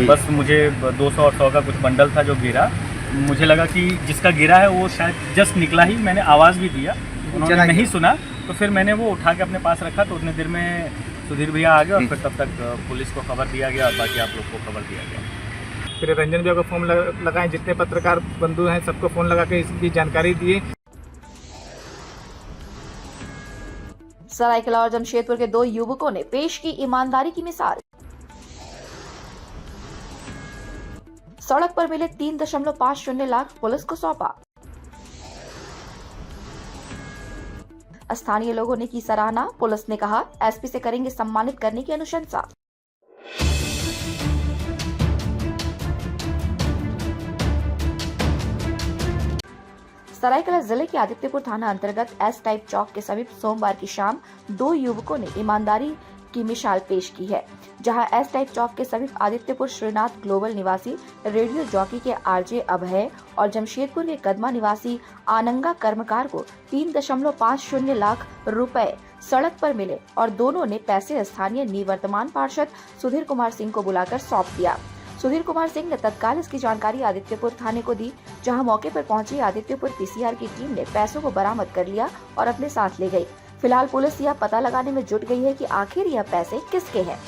बस मुझे 200 और 100 का कुछ बंडल था जो गिरा। मुझे लगा कि जिसका गिरा है वो शायद जस्ट निकला ही, मैंने आवाज़ भी दिया, उन्होंने नहीं सुना, तो फिर मैंने वो उठा के अपने पास रखा। तो उतनी देर में सुधीर भैया आ गए और फिर तब तक पुलिस को खबर दिया गया और बाकी आप लोग को खबर दिया गया। फिर रंजन भैया को फ़ोन लगाएं, जितने पत्रकार बंधु हैं सबको फ़ोन लगा के इसकी जानकारी दिए। सरायकेला और जमशेदपुर के 2 युवकों ने पेश की ईमानदारी की मिसाल। सड़क पर मिले 3.50 लाख, पुलिस को सौंपा। स्थानीय लोगों ने की सराहना, पुलिस ने कहा एसपी से करेंगे सम्मानित करने की अनुशंसा। सरायकेला जिले के आदित्यपुर थाना अंतर्गत एस टाइप चौक के समीप सोमवार की शाम 2 युवकों ने ईमानदारी की मिसाल पेश की है, जहां एस टाइप चौक के समीप आदित्यपुर श्रीनाथ ग्लोबल निवासी रेडियो जॉकी के आरजे अभय और जमशेदपुर के कदमा निवासी आनंगा कर्मकार को 3.50 लाख रुपए सड़क पर मिले और दोनों ने पैसे स्थानीय निवर्तमान पार्षद सुधीर कुमार सिंह को बुलाकर सौंप दिया। सुधीर कुमार सिंह ने तत्काल इसकी जानकारी आदित्यपुर थाने को दी, जहां मौके पर पहुंची आदित्यपुर पीसीआर की टीम ने पैसों को बरामद कर लिया और अपने साथ ले गई। फिलहाल पुलिस यह पता लगाने में जुट गई है कि आखिर यह पैसे किसके हैं।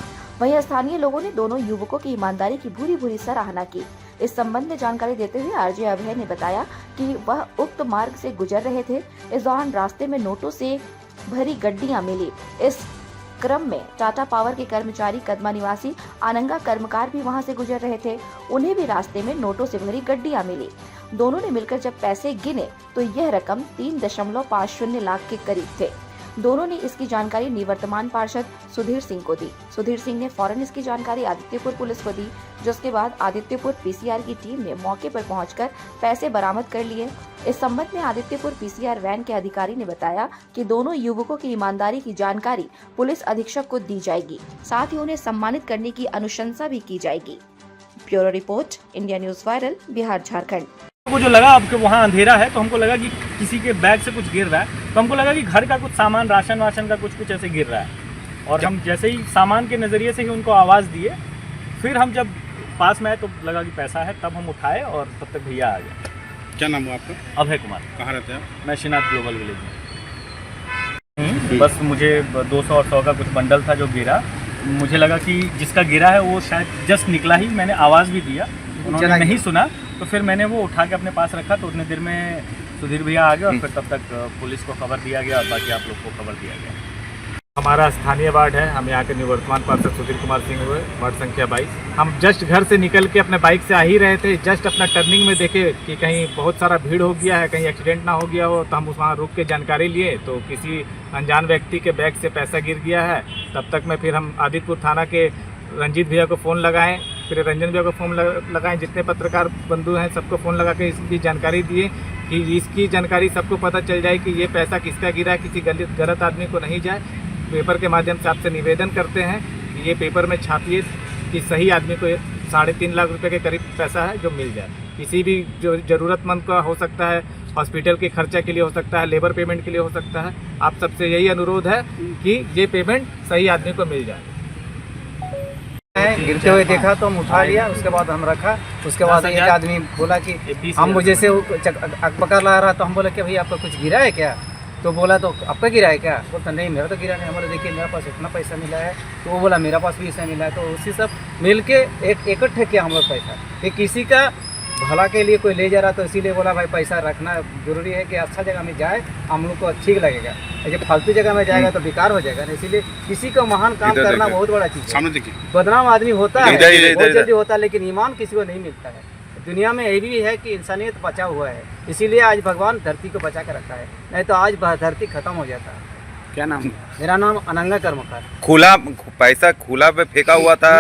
वहीं स्थानीय लोगों ने दोनों युवकों की ईमानदारी की भूरी भूरी सराहना की। इस संबंध में जानकारी देते हुए आरजे अभय ने बताया कि वह उक्त मार्ग से गुजर रहे थे। इस दौरान रास्ते में नोटों से भरी गड्डियां मिली। इस क्रम में टाटा पावर के कर्मचारी कदमा निवासी आनंगा कर्मकार भी वहां से गुजर रहे थे। उन्हें भी रास्ते में नोटों से भरी गड्डियां मिली। दोनों ने मिलकर जब पैसे गिने तो यह रकम 3.50 लाख के करीब थे। दोनों ने इसकी जानकारी निवर्तमान पार्षद सुधीर सिंह को दी। सुधीर सिंह ने फौरन इसकी जानकारी आदित्यपुर पुलिस को दी, जिसके बाद आदित्यपुर पीसीआर की टीम ने मौके पर पहुंचकर पैसे बरामद कर लिए। इस संबंध में आदित्यपुर पीसीआर वैन के अधिकारी ने बताया कि दोनों युवकों की ईमानदारी की जानकारी पुलिस अधीक्षक को दी जाएगी, साथ ही उन्हें सम्मानित करने की अनुशंसा भी की जाएगी। Bureau report, India news viral, Bihar Jharkhand. वो जो लगा अब वहाँ अंधेरा है तो हमको लगा कि किसी के बैग से कुछ गिर रहा है, तो हमको लगा कि घर का कुछ सामान, राशन वाशन का कुछ ऐसे गिर रहा है। और हम जैसे ही सामान के नज़रिए से ही उनको आवाज़ दिए, फिर हम जब पास में आए तो लगा कि पैसा है, तब हम उठाए और तब तक भैया आ गए। क्या नाम हुआ आपका? अभय कुमार। कहाँ रहते हैं आप? मैं श्रीनाथ ग्लोबल विलेज में। बस मुझे 200 और 100 का कुछ बंडल था जो गिरा। मुझे लगा कि जिसका गिरा है वो शायद जस्ट निकला ही, मैंने आवाज़ भी दिया, उन्होंने नहीं सुना, तो फिर मैंने वो उठा के अपने पास रखा। तो उतनी देर में सुधीर भैया आ गए और फिर तब तक पुलिस को खबर दिया गया और बाकी आप लोग को खबर दिया गया। हमारा स्थानीय वार्ड है, हम यहाँ के निवर्तमान पार्षद सुधीर कुमार सिंह हुए, वार्ड संख्या 22। हम जस्ट घर से निकल के अपने बाइक से आ ही रहे थे, जस्ट अपना टर्निंग में देखे कि कहीं बहुत सारा भीड़ हो गया है, कहीं एक्सीडेंट ना हो गया हो, तो हम वहाँ रुक के जानकारी लिए तो किसी अनजान व्यक्ति के बैग से पैसा गिर गया है। तब तक में फिर हम आदित्यपुर थाना के रंजीत भैया को फ़ोन लगाएं, फिर रंजन भैया को फ़ोन लगाएं, जितने पत्रकार बंधु हैं सबको फ़ोन लगा के इसकी जानकारी दिए कि इसकी जानकारी सबको पता चल जाए कि ये पैसा किसका गिरा है, किसी गलत आदमी को नहीं जाए। पेपर के माध्यम से आपसे निवेदन करते हैं कि ये पेपर में छापिए कि सही आदमी को 3.5 लाख रुपए के करीब पैसा है जो मिल जाए। किसी भी जो ज़रूरतमंद का हो सकता है, हॉस्पिटल के खर्चा के लिए हो सकता है, लेबर पेमेंट के लिए हो सकता है। आप सबसे यही अनुरोध है कि ये पेमेंट सही आदमी को मिल जाए। गिरते हुए देखा तो हम उठा लिया, उसके बाद हम रखा। उसके बाद एक आदमी बोला कि हम मुझे से अकबका ला रहा, तो हम बोले कि भाई आपका कुछ गिरा है क्या? तो बोला तो आपका गिरा है क्या? बोलता नहीं मेरा तो गिरा नहीं। हमारे देखिए मेरे पास इतना पैसा मिला है, तो वो बोला मेरा पास भी ऐसा मिला है। तो उसी सब मिल के इकट्ठे किया हम लोग पैसा, कि किसी का भला के लिए कोई ले जा रहा, तो इसीलिए बोला भाई पैसा रखना जरूरी है कि अच्छा जगह में जाए, हम लोग को ठीक लगेगा। जब फालतू जगह में जाएगा तो बेकार हो जाएगा ना, इसीलिए किसी को महान काम करना बहुत बड़ा चीज़ है। बदनाम आदमी होता है, बहुत जल्दी होता है, लेकिन ईमान किसी को नहीं मिलता है। दुनिया में ये भी है कि इंसानियत बचा हुआ है, इसीलिए आज भगवान धरती को बचा के रखा है, नहीं तो आज धरती खत्म हो जाता है। क्या नाम? मेरा नाम अनंगा कर्मकार। खुला पैसा खुला पे फेंका हुआ था,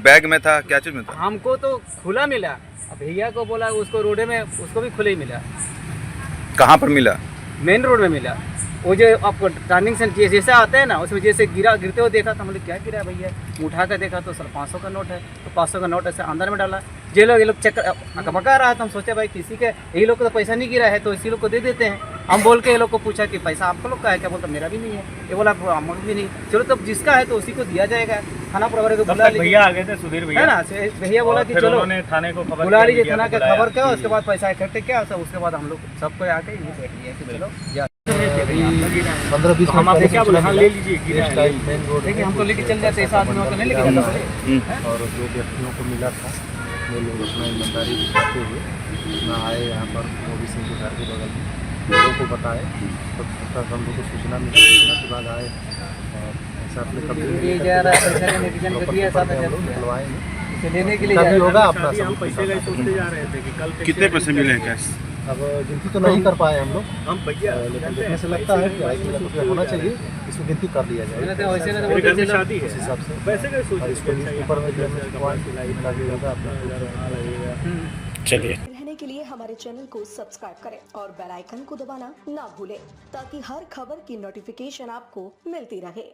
बैग में था, क्या चीज में था? हमको तो खुला मिला, भैया को बोला उसको रोडे में, उसको भी खुले ही मिला। कहाँ पर मिला? मेन रोड में मिला। वो जो आपको टर्निंग से जैसे आता है ना, उसमें जैसे गिरते हुए देखा तो हम लोग क्या गिरा है भैया, उठा कर देखा तो सर 500 का नोट है। तो 500 का नोट ऐसे अंदर में डाला। ये लोग चेक अकबका रहा, तो हम सोचे भाई किसी के यही लोग को तो पैसा नहीं गिरा है, तो इसी लोग को दे देते हैं। हम बोल के ये लोग को पूछा कि पैसा आपको लोग का है क्या, बोलता मेरा भी नहीं है। ये बोला हम भी नहीं। चलो तब जिसका है तो उसी को दिया जाएगा। थाना प्रभारी को बुला लीजिए, भैया आ गए थे, सुधीर भैया है ना। भैया बोला कि फिर चलो उन्होंने थाने को खबर बुला किया, लीजिए, मीडिया थाना को का बुलाया। खबर क्या, उसके बाद पैसा इकट्ठे क्या, उसके बाद हम लोग सबको आके ये देख लिया कि चलो जा 15-20 हम आपको क्या बोले, हाँ ले लीजिए, गिरा है। मेन रोड देखिए हम तो लेके चल जाते, इस आदमी को नहीं लेके जाता पहले। और जो व्यक्तियों को मिला था वो लोग अपना ईमानदारी दिखाते हुए ना आए यहाँ पर मोदी सिंह के घर के बगल में, लोगों को बताए तो तब हम लोग को सूचना मिली, सूचना के बाद आए और ऐसा अपने कब्जे जा रहा है पैसा लेने के लिए दिया 7,000 रुपया निकलवाए इसे लेने के लिए तभी जा होगा अपना हम सब पैसे का ही सोचते जा रहे थे कि कल कितने पैसे मिले हैं कैश? अब गिनती तो नहीं कर पाए हम लोग, हम भैया लेकिन देखने से लगता है कि 2.5 लाख रुपया होना चाहिए, इसको गिनती कर लिया जाए वैसे ना मेरे घर में शादी उस है, हिसाब से। पैसे का ही सोच और इसको न्यूज़पेपर में भी हमने होगा अपना। चलिए। रहने के लिए हमारे चैनल को सब्सक्राइब करें और बेल आइकन को दबाना ना भूलें ताकि हर खबर की नोटिफिकेशन आपको मिलती रहे।